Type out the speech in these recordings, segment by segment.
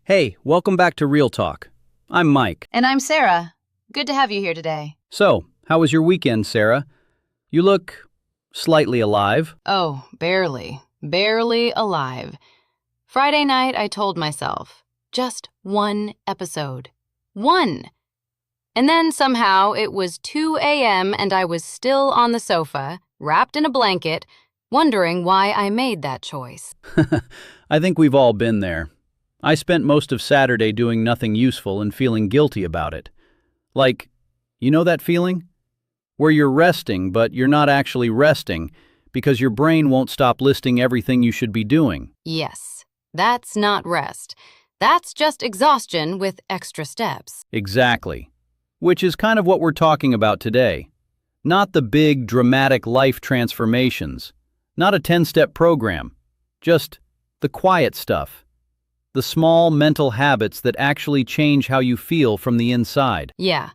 Hey, welcome back to RealTalk. I'm Mike. And I'm Sarah. Good to have you here today. So, how was your weekend, Sarah? You look slightly alive. Oh, barely. Barely alive. Friday night, I told myself, just one episode. One! And then somehow it was 2 a.m. and I was still on the sofa, wrapped in a blanket, wondering why I made that choice. I think we've all been there. I spent most of Saturday doing nothing useful and feeling guilty about it. Like, you know that feeling? Where you're resting, but you're not actually resting because your brain won't stop listing everything you should be doing. Yes, that's not rest. That's just exhaustion with extra steps. Exactly. Which is kind of what we're talking about today. Not the big, dramatic life transformations. Not a 10-step program. Just the quiet stuff. The small mental habits that actually change how you feel from the inside. Yeah.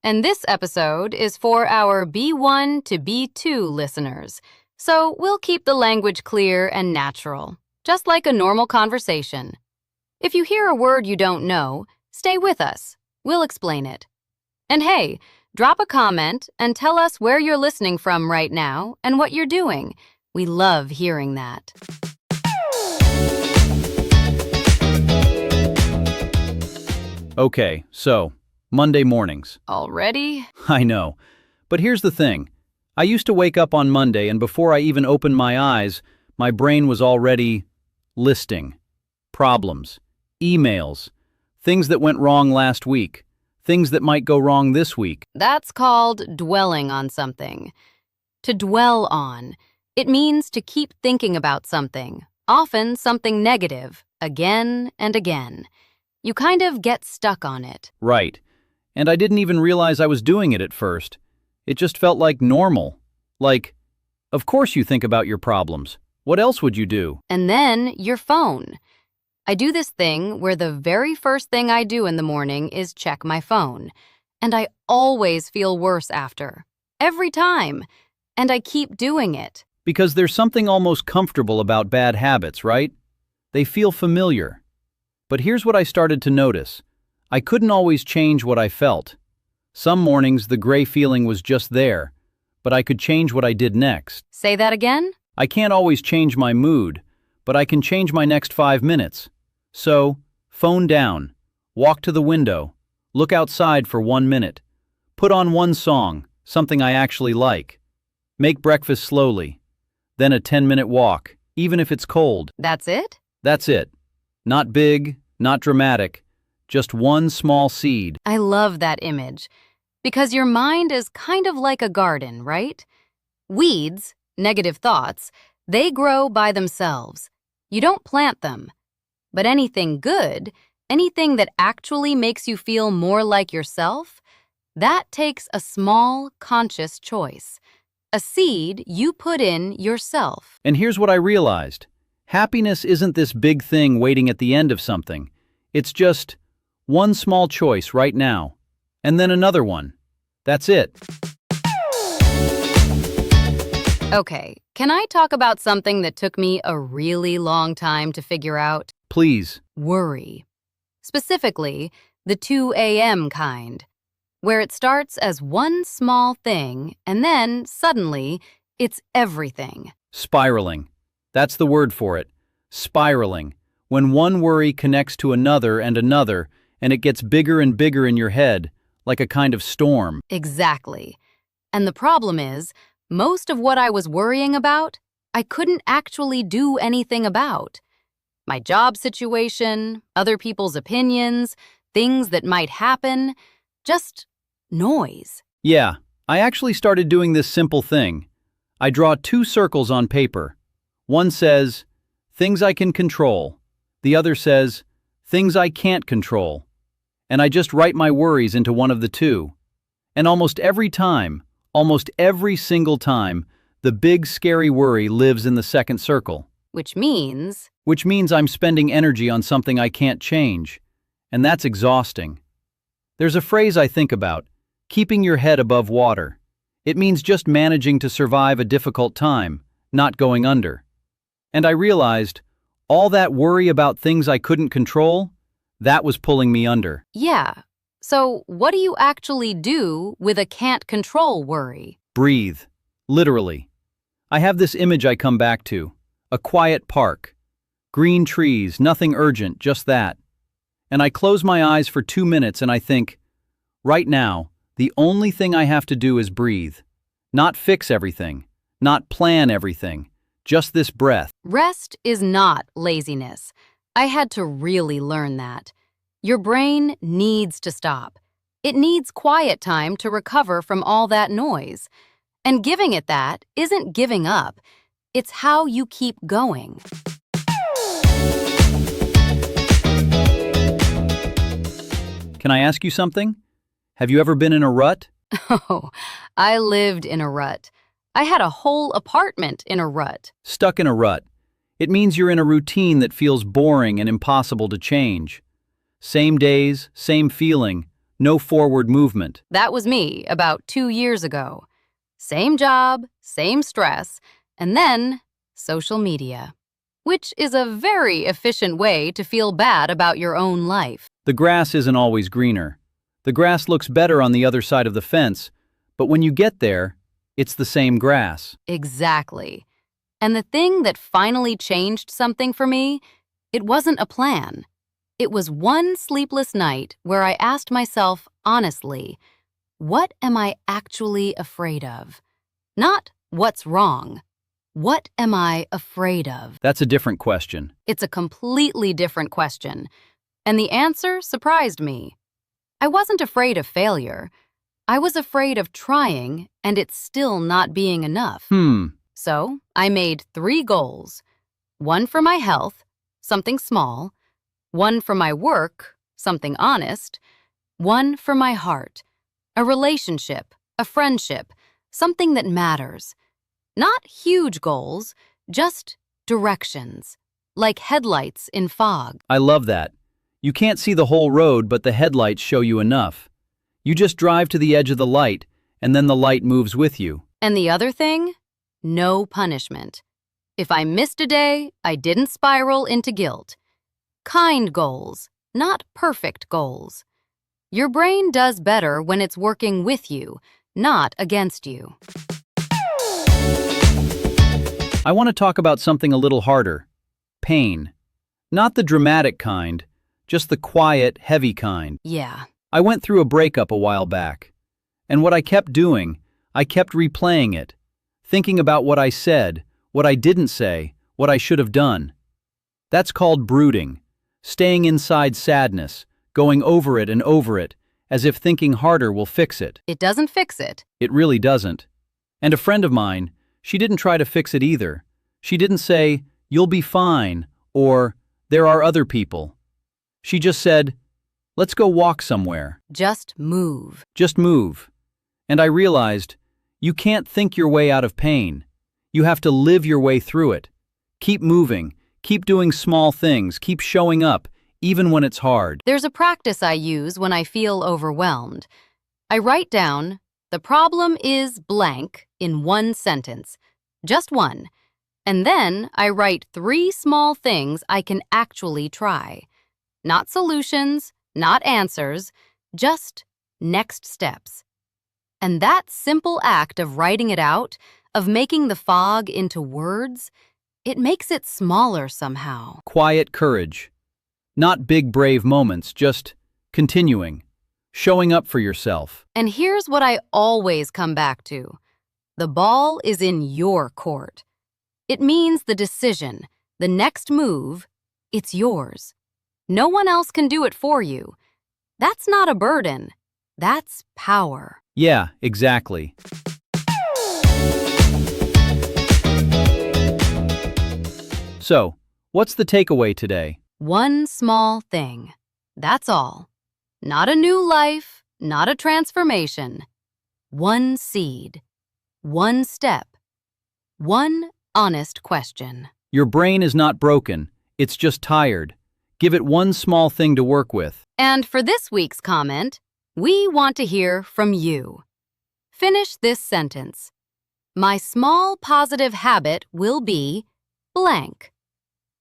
And this episode is for our B1 to B2 listeners, so we'll keep the language clear and natural, just like a normal conversation. If you hear a word you don't know, stay with us. We'll explain it. And hey, drop a comment and tell us where you're listening from right now and what you're doing. We love hearing that. Okay, so, Monday mornings. Already? I know. But here's the thing. I used to wake up on Monday and before I even opened my eyes, my brain was already listing. Problems. Emails. Things that went wrong last week. Things that might go wrong this week. That's called dwelling on something. To dwell on. It means to keep thinking about something, often something negative, again and again. You kind of get stuck on it. Right. And I didn't even realize I was doing it at first. It just felt like normal. Like, of course you think about your problems. What else would you do? And then your phone. I do this thing where the very first thing I do in the morning is check my phone. And I always feel worse after. Every time. And I keep doing it. Because there's something almost comfortable about bad habits, right? They feel familiar. But here's what I started to notice. I couldn't always change what I felt. Some mornings the gray feeling was just there, but I could change what I did next. Say that again? I can't always change my mood, but I can change my next 5 minutes. So, phone down, walk to the window, look outside for 1 minute, put on one song, something I actually like, make breakfast slowly, then a 10-minute walk, even if it's cold. That's it? That's it. Not big, not dramatic, just one small seed. I love that image. Because your mind is kind of like a garden, right? Weeds, negative thoughts, they grow by themselves. You don't plant them. But anything good, anything that actually makes you feel more like yourself, that takes a small, conscious choice. A seed you put in yourself. And here's what I realized. Happiness isn't this big thing waiting at the end of something. It's just one small choice right now, and then another one. That's it. Okay, can I talk about something that took me a really long time to figure out? Please. Worry. Specifically, the 2 a.m. kind, where it starts as one small thing and then, suddenly, it's everything. Spiraling. That's the word for it. Spiraling. When one worry connects to another, and it gets bigger and bigger in your head, like a kind of storm. Exactly. And the problem is, most of what I was worrying about, I couldn't actually do anything about. My job situation, other people's opinions, things that might happen, just noise. Yeah, I actually started doing this simple thing. I draw 2 circles on paper. One says, things I can control. The other says, things I can't control. And I just write my worries into one of the two. And almost every single time, the big scary worry lives in the second circle. Which means I'm spending energy on something I can't change. And that's exhausting. There's a phrase I think about, keeping your head above water. It means just managing to survive a difficult time, not going under. And I realized, all that worry about things I couldn't control, That was pulling me under. Yeah. So what do you actually do with a can't control worry? Breathe. Literally. I have this image I come back to. A quiet park. Green trees, nothing urgent, just that. And I close my eyes for 2 minutes and I think, right now, the only thing I have to do is breathe. Not fix everything. Not plan everything. Just this breath. Rest is not laziness. I had to really learn that. Your brain needs to stop. It needs quiet time to recover from all that noise. And giving it that isn't giving up. It's how you keep going. Can I ask you something? Have you ever been in a rut? Oh, I lived in a rut. I had a whole apartment in a rut. Stuck in a rut. It means you're in a routine that feels boring and impossible to change. Same days, same feeling, no forward movement. That was me about 2 years ago. Same job, same stress, and then social media, which is a very efficient way to feel bad about your own life. The grass isn't always greener. The grass looks better on the other side of the fence, but when you get there, it's the same grass. Exactly. And the thing that finally changed something for me, it wasn't a plan. It was one sleepless night where I asked myself honestly, what am I actually afraid of? Not what's wrong. What am I afraid of? That's a different question. It's a completely different question. And the answer surprised me. I wasn't afraid of failure. I was afraid of trying and it still not being enough. So I made 3 goals. 1 for my health, something small. 1 for my work, something honest. 1 for my heart, a relationship, a friendship, something that matters. Not huge goals, just directions, like headlights in fog. I love that. You can't see the whole road, but the headlights show you enough. You just drive to the edge of the light, and then the light moves with you. And the other thing? No punishment. If I missed a day, I didn't spiral into guilt. Kind goals, not perfect goals. Your brain does better when it's working with you, not against you. I want to talk about something a little harder. Pain. Not the dramatic kind, just the quiet, heavy kind. Yeah. I went through a breakup a while back. And what I kept doing, I kept replaying it, thinking about what I said, what I didn't say, what I should have done. That's called brooding, staying inside sadness, going over it and over it, as if thinking harder will fix it. It doesn't fix it. It really doesn't. And a friend of mine, she didn't try to fix it either. She didn't say, "You'll be fine," or "There are other people." She just said, "Let's go walk somewhere." Just move. Just move. And I realized, you can't think your way out of pain. You have to live your way through it. Keep moving, keep doing small things, keep showing up, even when it's hard. There's a practice I use when I feel overwhelmed. I write down, the problem is blank in 1 sentence, just 1. And then I write 3 small things I can actually try. Not solutions, not answers, just next steps. And that simple act of writing it out, of making the fog into words, it makes it smaller somehow. Quiet courage. Not big brave moments, just continuing, showing up for yourself. And here's what I always come back to. The ball is in your court. It means the decision, the next move, it's yours. No one else can do it for you. That's not a burden. That's power. Yeah, exactly. So, what's the takeaway today? 1 small thing. That's all. Not a new life, not a transformation. 1 seed. 1 step. 1 honest question. Your brain is not broken, it's just tired. Give it 1 small thing to work with. And for this week's comment, we want to hear from you. Finish this sentence. My small positive habit will be blank.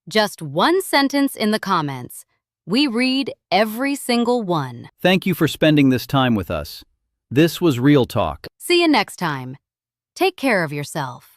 Just 1 sentence in the comments. We read every single one. Thank you for spending this time with us. This was Real Talk. See you next time. Take care of yourself.